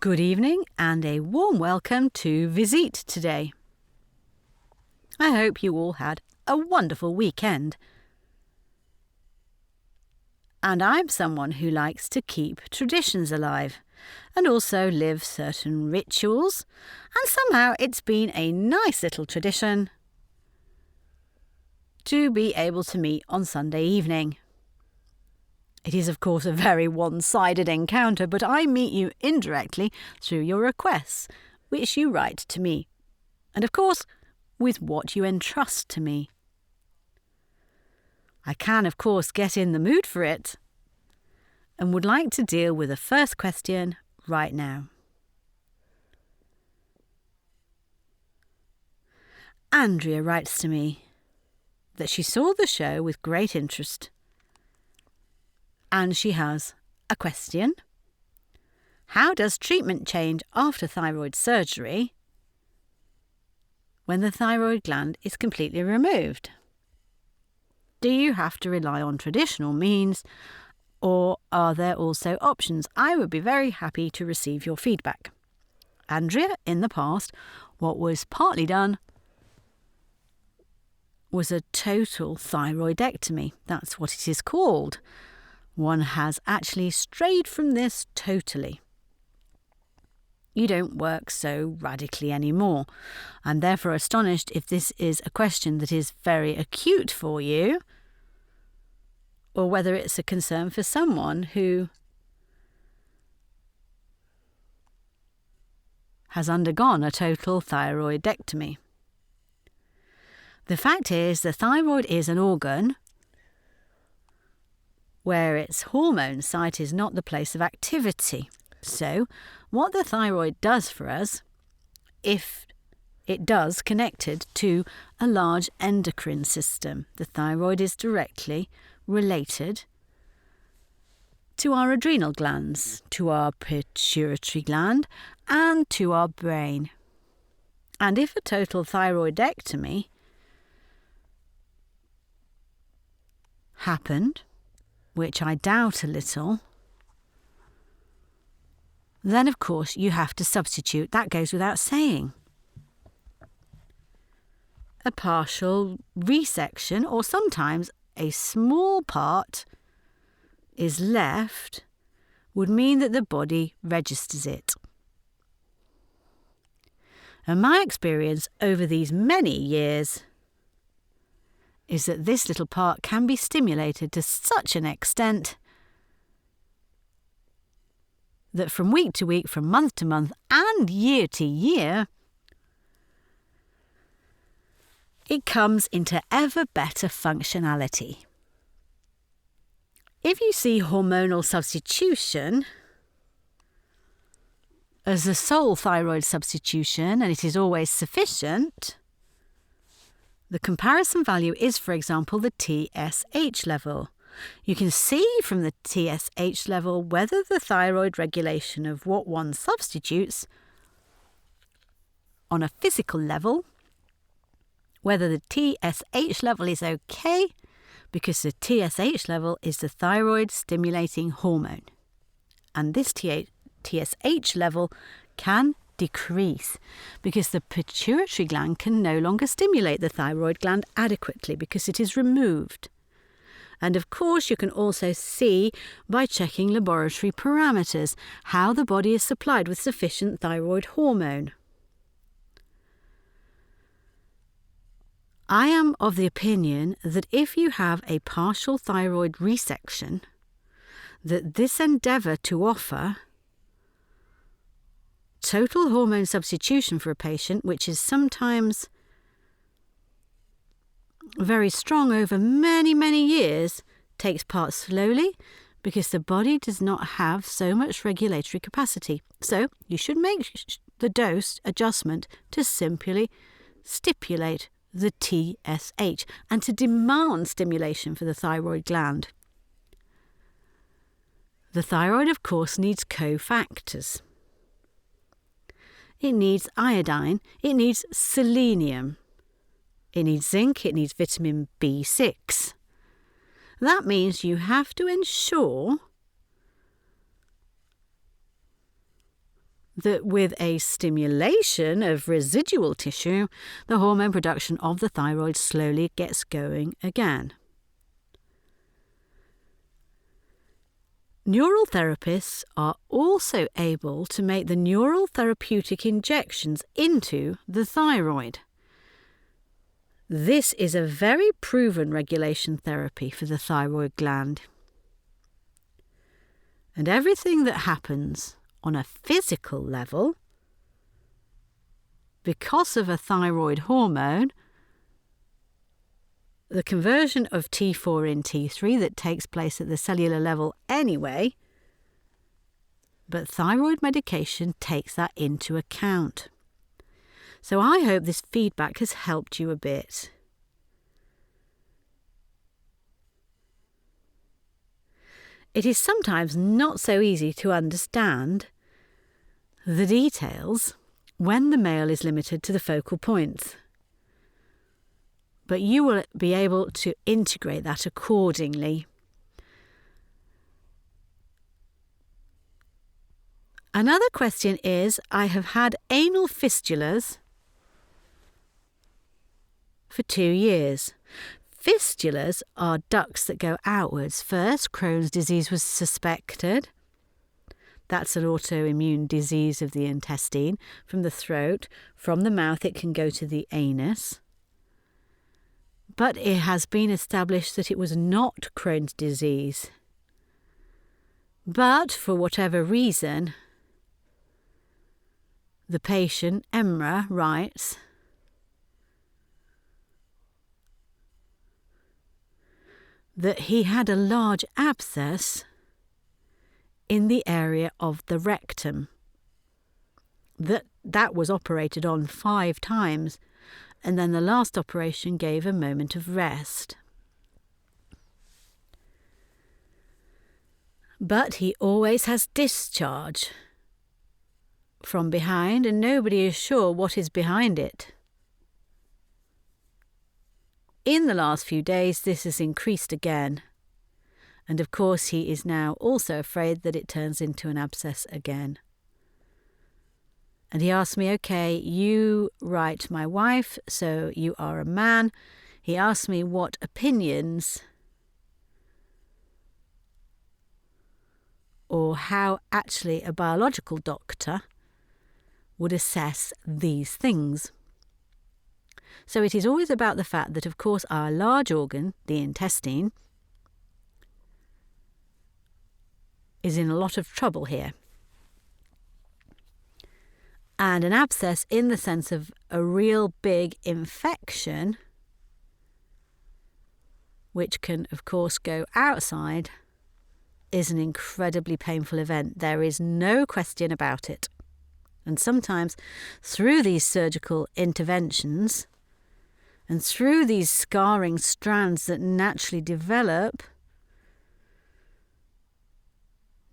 Good evening and a warm welcome to Visite today. I hope you all had a wonderful weekend. And I'm someone who likes to keep traditions alive and also live certain rituals, and somehow it's been a nice little tradition to be able to meet on Sunday evening. It is, of course, a very one-sided encounter, but I meet you indirectly through your requests, which you write to me, and, of course, with what you entrust to me. I can, of course, get in the mood for it, and would like to deal with the first question right now. Andrea writes to me that she saw the show with great interest. And she has a question. How does treatment change after thyroid surgery when the thyroid gland is completely removed? Do you have to rely on traditional means, or are there also options? I would be very happy to receive your feedback. Andrea, in the past, what was partly done was a total thyroidectomy. That's what it is called. One has actually strayed from this totally. You don't work so radically anymore. I'm therefore astonished if this is a question that is very acute for you, or whether it's a concern for someone who has undergone a total thyroidectomy. The fact is, the thyroid is an organ where its hormone site is not the place of activity. So, what the thyroid does for us, if it does connected to a large endocrine system, the thyroid is directly related to our adrenal glands, to our pituitary gland, and to our brain. And if a total thyroidectomy happened, which I doubt a little, then of course you have to substitute. That goes without saying. A partial resection, or sometimes a small part is left, would mean that the body registers it. And my experience over these many years is that this little part can be stimulated to such an extent that from week to week, from month to month, and year to year, it comes into ever better functionality. If you see hormonal substitution as the sole thyroid substitution, and it is always sufficient, the comparison value is, for example, the TSH level. You can see from the TSH level whether the thyroid regulation of what one substitutes on a physical level, whether the TSH level is okay, because the TSH level is the thyroid stimulating hormone. And this TSH level can decrease because the pituitary gland can no longer stimulate the thyroid gland adequately because it is removed. And of course you can also see by checking laboratory parameters how the body is supplied with sufficient thyroid hormone. I am of the opinion that if you have a partial thyroid resection, that this endeavour to offer total hormone substitution for a patient, which is sometimes very strong over many, many years, takes part slowly because the body does not have so much regulatory capacity. So you should make the dose adjustment to simply stipulate the TSH and to demand stimulation for the thyroid gland. The thyroid, of course, needs cofactors. It needs iodine, it needs selenium, it needs zinc, it needs vitamin B6. That means you have to ensure that with a stimulation of residual tissue, the hormone production of the thyroid slowly gets going again. Neural therapists are also able to make the neural therapeutic injections into the thyroid. This is a very proven regulation therapy for the thyroid gland. And everything that happens on a physical level, because of a thyroid hormone, the conversion of T4 in T3 that takes place at the cellular level anyway, but thyroid medication takes that into account. So I hope this feedback has helped you a bit. It is sometimes not so easy to understand the details when the male is limited to the focal points. But you will be able to integrate that accordingly. Another question is, I have had anal fistulas for 2 years. Fistulas are ducts that go outwards. First, Crohn's disease was suspected. That's an autoimmune disease of the intestine. From the throat, from the mouth, it can go to the anus. But it has been established that it was not Crohn's disease. But for whatever reason, the patient, Emra, writes, that he had a large abscess in the area of the rectum. That was operated on 5 times, and then the last operation gave a moment of rest. But he always has discharge from behind, and nobody is sure what is behind it. In the last few days, this has increased again. And of course, he is now also afraid that it turns into an abscess again. And he asked me, okay, you write my wife, so you are a man. He asked me what opinions or how actually a biological doctor would assess these things. So it is always about the fact that, of course, our large organ, the intestine, is in a lot of trouble here. And an abscess, in the sense of a real big infection, which can, of course, go outside, is an incredibly painful event. There is no question about it. And sometimes, through these surgical interventions, and through these scarring strands that naturally develop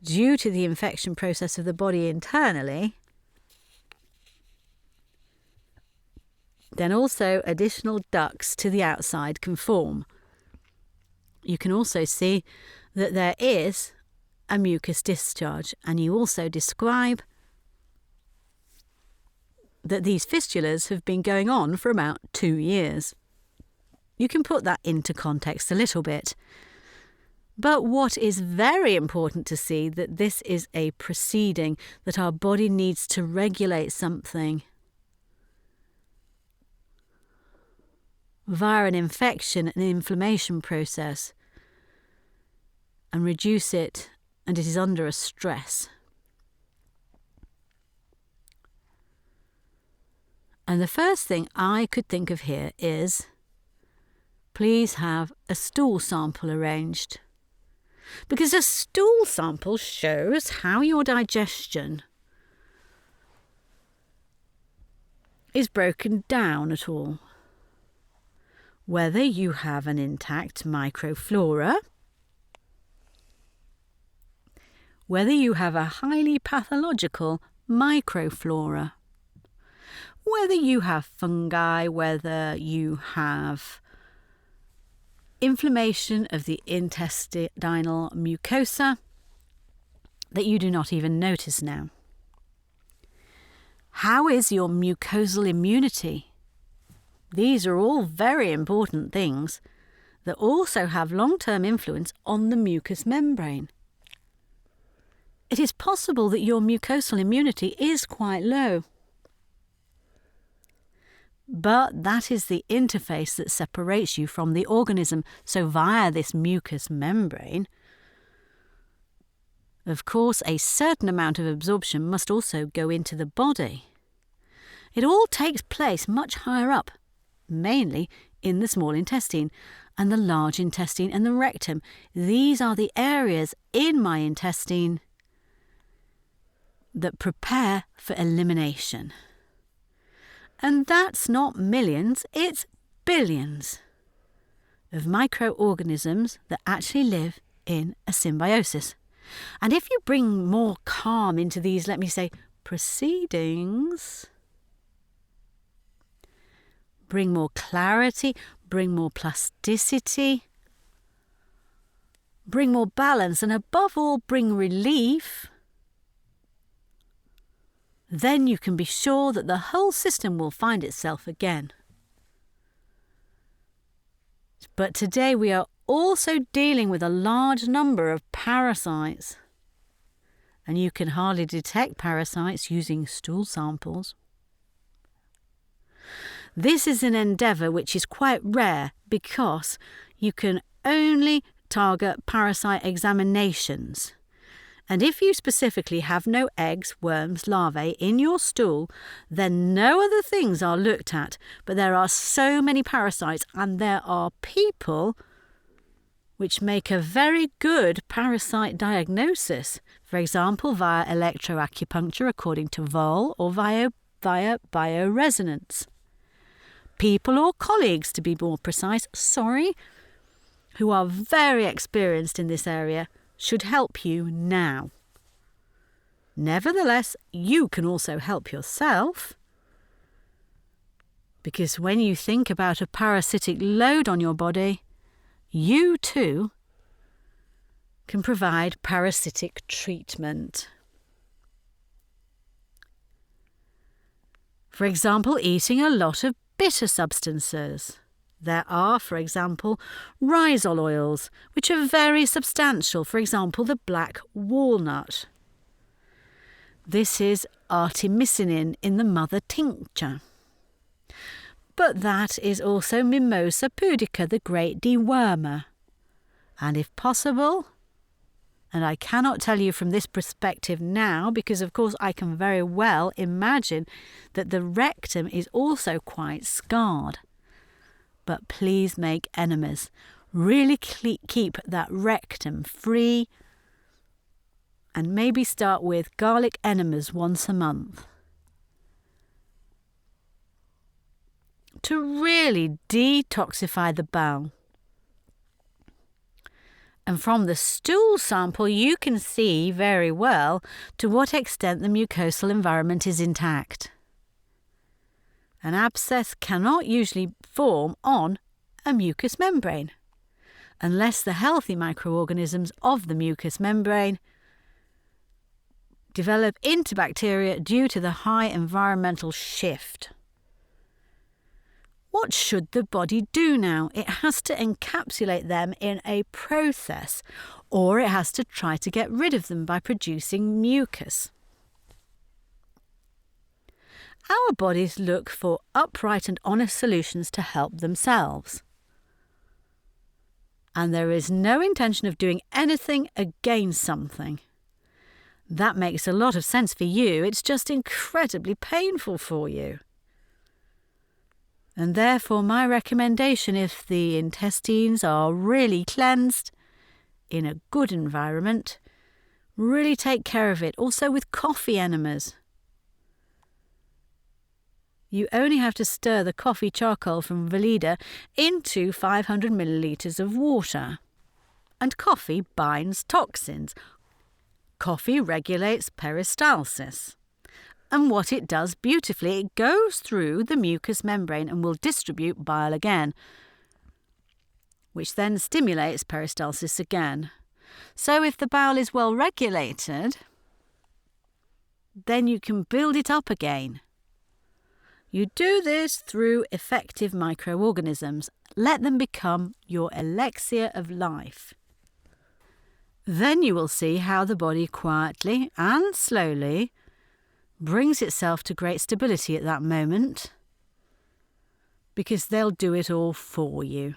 due to the infection process of the body internally, then also additional ducts to the outside can form. You can also see that there is a mucus discharge, and you also describe that these fistulas have been going on for about 2 years. You can put that into context a little bit. But what is very important to see, that this is a proceeding, that our body needs to regulate something via an infection and inflammation process and reduce it, and it is under a stress. And the first thing I could think of here is, please have a stool sample arranged. Because a stool sample shows how your digestion is broken down at all. Whether you have an intact microflora, whether you have a highly pathological microflora, whether you have fungi, whether you have inflammation of the intestinal mucosa that you do not even notice now. How is your mucosal immunity? These are all very important things that also have long-term influence on the mucous membrane. It is possible that your mucosal immunity is quite low. But that is the interface that separates you from the organism. So via this mucous membrane, of course, a certain amount of absorption must also go into the body. It all takes place much higher up, mainly in the small intestine and the large intestine and the rectum. These are the areas in my intestine that prepare for elimination. And that's not millions, it's billions of microorganisms that actually live in a symbiosis. And if you bring more calm into these, let me say, proceedings, bring more clarity, bring more plasticity, bring more balance, and above all, bring relief, then you can be sure that the whole system will find itself again. But today we are also dealing with a large number of parasites, and you can hardly detect parasites using stool samples. This is an endeavour which is quite rare because you can only target parasite examinations. And if you specifically have no eggs, worms, larvae in your stool, then no other things are looked at. But there are so many parasites, and there are people which make a very good parasite diagnosis. For example, via electroacupuncture according to Voll, or via bioresonance. People or colleagues, to be more precise, who are very experienced in this area, should help you now. Nevertheless, you can also help yourself, because when you think about a parasitic load on your body, you too can provide parasitic treatment. For example, eating a lot of bitter substances. There are, for example, rhizol oils, which are very substantial, for example, the black walnut. This is artemisinin in the mother tincture. But that is also Mimosa pudica, the great dewormer. And if possible, and I cannot tell you from this perspective now, because of course I can very well imagine that the rectum is also quite scarred. But please make enemas. Really keep that rectum free, and maybe start with garlic enemas once a month. To really detoxify the bowel. And from the stool sample you can see very well to what extent the mucosal environment is intact. An abscess cannot usually form on a mucous membrane unless the healthy microorganisms of the mucous membrane develop into bacteria due to the high environmental shift. What should the body do now? It has to encapsulate them in a process, or it has to try to get rid of them by producing mucus. Our bodies look for upright and honest solutions to help themselves. And there is no intention of doing anything against something. That makes a lot of sense for you. It's just incredibly painful for you. And therefore my recommendation, if the intestines are really cleansed in a good environment, really take care of it. Also with coffee enemas. You only have to stir the coffee charcoal from Veleda into 500 millilitres of water. And coffee binds toxins. Coffee regulates peristalsis. And what it does beautifully, it goes through the mucous membrane and will distribute bile again, which then stimulates peristalsis again. So if the bowel is well regulated, then you can build it up again You do this through effective microorganisms. Let them become your elixir of life. Then you will see how the body quietly and slowly brings itself to great stability at that moment, because they'll do it all for you.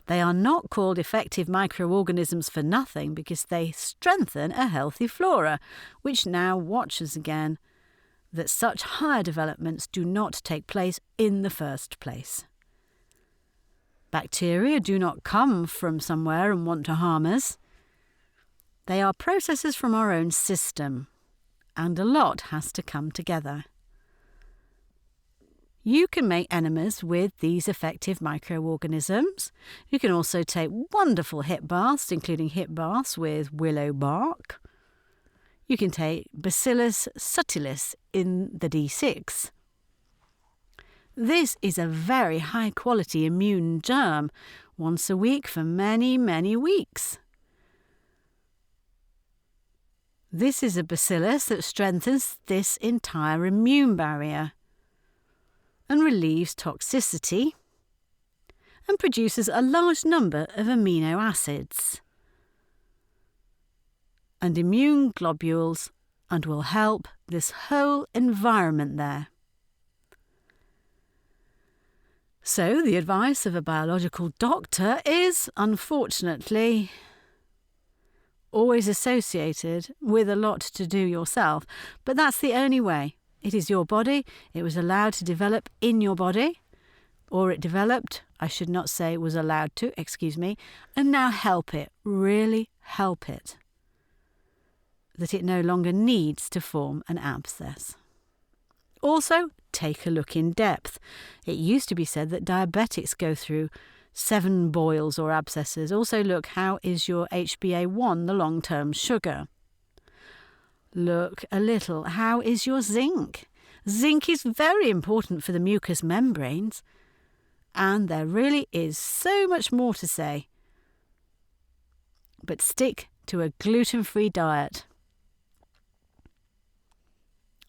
They are not called effective microorganisms for nothing, because they strengthen a healthy flora, which now watches again that such higher developments do not take place in the first place. Bacteria do not come from somewhere and want to harm us. They are processes from our own system, and a lot has to come together. You can make enemas with these effective microorganisms. You can also take wonderful hip baths, including hip baths with willow bark. You can take Bacillus subtilis in the D6. This is a very high-quality immune germ, once a week for many, many weeks. This is a bacillus that strengthens this entire immune barrier and relieves toxicity and produces a large number of amino acids and immune globules, and will help this whole environment there. So the advice of a biological doctor is, unfortunately, always associated with a lot to do yourself. But that's the only way. It is your body. It was allowed to develop in your body. Or it developed, I should not say was allowed to, excuse me. And now help it, really help it, that it no longer needs to form an abscess. Also, take a look in depth. It used to be said that diabetics go through 7 boils or abscesses. Also look, how is your HbA1, the long-term sugar? Look a little, how is your zinc? Zinc is very important for the mucous membranes, and there really is so much more to say. But stick to a gluten-free diet.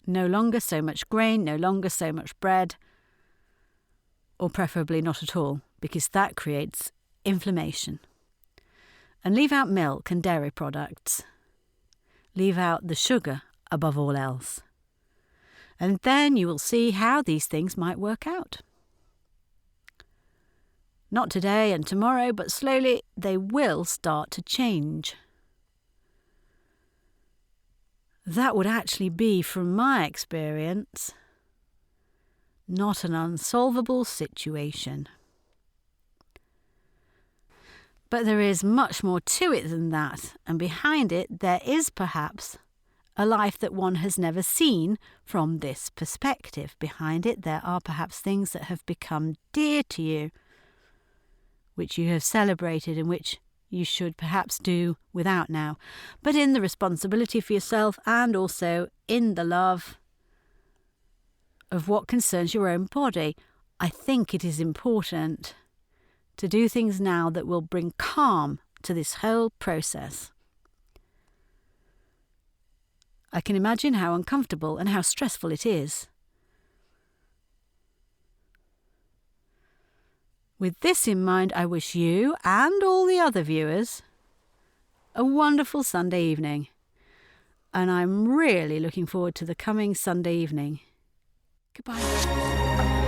No longer so much grain, no longer so much bread, or preferably not at all, because that creates inflammation. And leave out milk and dairy products. Leave out the sugar above all else. And then you will see how these things might work out. Not today and tomorrow, but slowly they will start to change. That would actually be, from my experience, not an unsolvable situation. But there is much more to it than that, and behind it there is perhaps a life that one has never seen from this perspective. Behind it there are perhaps things that have become dear to you, which you have celebrated and which you should perhaps do without now. But in the responsibility for yourself, and also in the love of what concerns your own body, I think it is important to do things now that will bring calm to this whole process. I can imagine how uncomfortable and how stressful it is. With this in mind, I wish you and all the other viewers a wonderful Sunday evening. And I'm really looking forward to the coming Sunday evening. Goodbye.